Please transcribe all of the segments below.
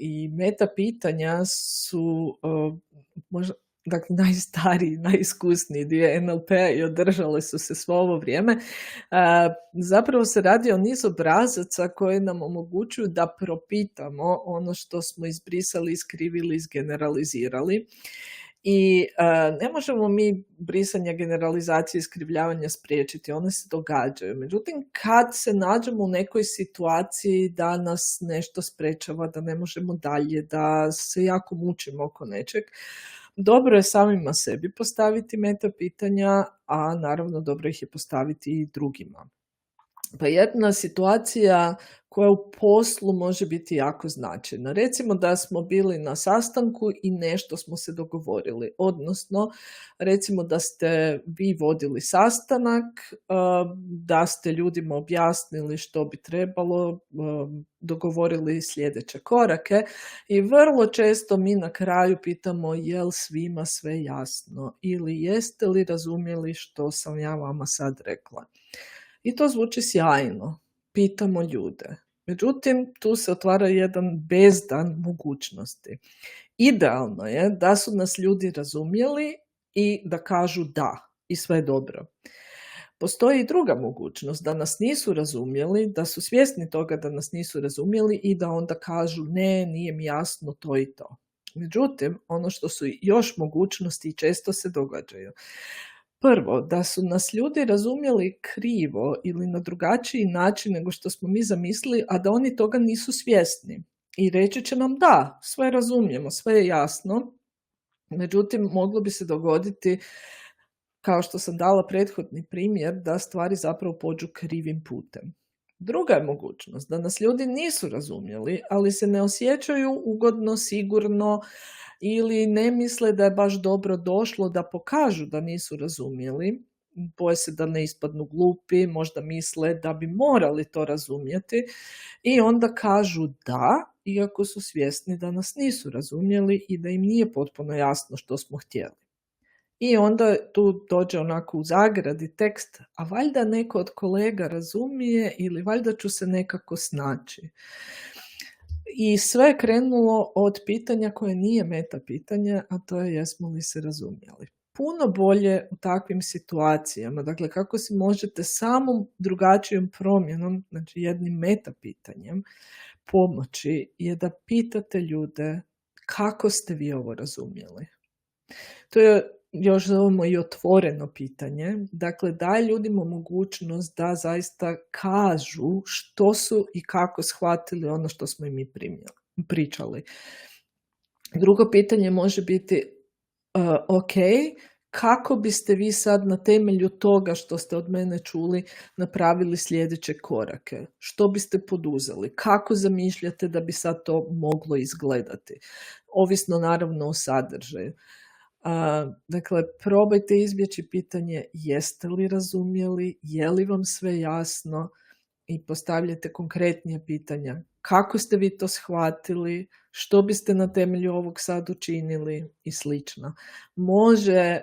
I meta pitanja su možda dakle najstariji, najiskusniji dio NLP-a i održale su se svo ovo vrijeme. Zapravo se radi o nizu obrazaca koji nam omogućuju da propitamo ono što smo izbrisali, iskrivili, izgeneralizirali. I ne možemo mi brisanje, generalizacije, iskrivljavanja spriječiti, one se događaju. Međutim, kad se nađemo u nekoj situaciji da nas nešto sprečava, da ne možemo dalje, da se jako mučimo oko nečeg, dobro je samima sebi postaviti meta pitanja, a naravno dobro ih je postaviti i drugima. Pa jedna situacija koja u poslu može biti jako značajna. Recimo da smo bili na sastanku i nešto smo se dogovorili, odnosno recimo da ste vi vodili sastanak, da ste ljudima objasnili što bi trebalo, dogovorili sljedeće korake i vrlo često mi na kraju pitamo jel svima sve jasno ili jeste li razumjeli što sam ja vama sad rekla. I to zvuči sjajno, pitamo ljude. Međutim, tu se otvara jedan bezdan mogućnosti. Idealno je da su nas ljudi razumjeli i da kažu da i sve je dobro. Postoji i druga mogućnost, da nas nisu razumjeli, da su svjesni toga da nas nisu razumjeli i da onda kažu ne, nije mi jasno to i to. Međutim, ono što su još mogućnosti i često se događaju. Prvo, da su nas ljudi razumjeli krivo ili na drugačiji način nego što smo mi zamislili, a da oni toga nisu svjesni. I reći će nam da, sve razumijemo, sve je jasno. Međutim, moglo bi se dogoditi, kao što sam dala prethodni primjer, da stvari zapravo pođu krivim putem. Druga je mogućnost, da nas ljudi nisu razumjeli, ali se ne osjećaju ugodno, sigurno, ili ne misle da je baš dobro došlo da pokažu da nisu razumjeli, boje se da ne ispadnu glupi, možda misle da bi morali to razumjeti i onda kažu da, iako su svjesni da nas nisu razumjeli i da im nije potpuno jasno što smo htjeli. I onda tu dođe onako u zagradi tekst, a valjda neko od kolega razumije ili valjda ću se nekako snaći. I sve je krenulo od pitanja koje nije meta pitanje, a to je jesmo li se razumjeli. Puno bolje u takvim situacijama, dakle kako si možete samom drugačijom promjenom, znači jednim meta pitanjem, pomoći je da pitate ljude kako ste vi ovo razumjeli. To je još zovemo i otvoreno pitanje, dakle daje ljudima mogućnost da zaista kažu što su i kako shvatili ono što smo im mi pričali. Drugo pitanje može biti ok, kako biste vi sad na temelju toga što ste od mene čuli napravili sljedeće korake? Što biste poduzeli? Kako zamišljate da bi sad to moglo izgledati? Ovisno naravno o sadržaju. Dakle, probajte izbjeći pitanje jeste li razumjeli, je li vam sve jasno i postavljajte konkretnije pitanja. Kako ste vi to shvatili, što biste na temelju ovog sad učinili i slično. Može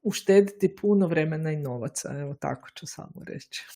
uštediti puno vremena i novaca, evo tako ću samo reći.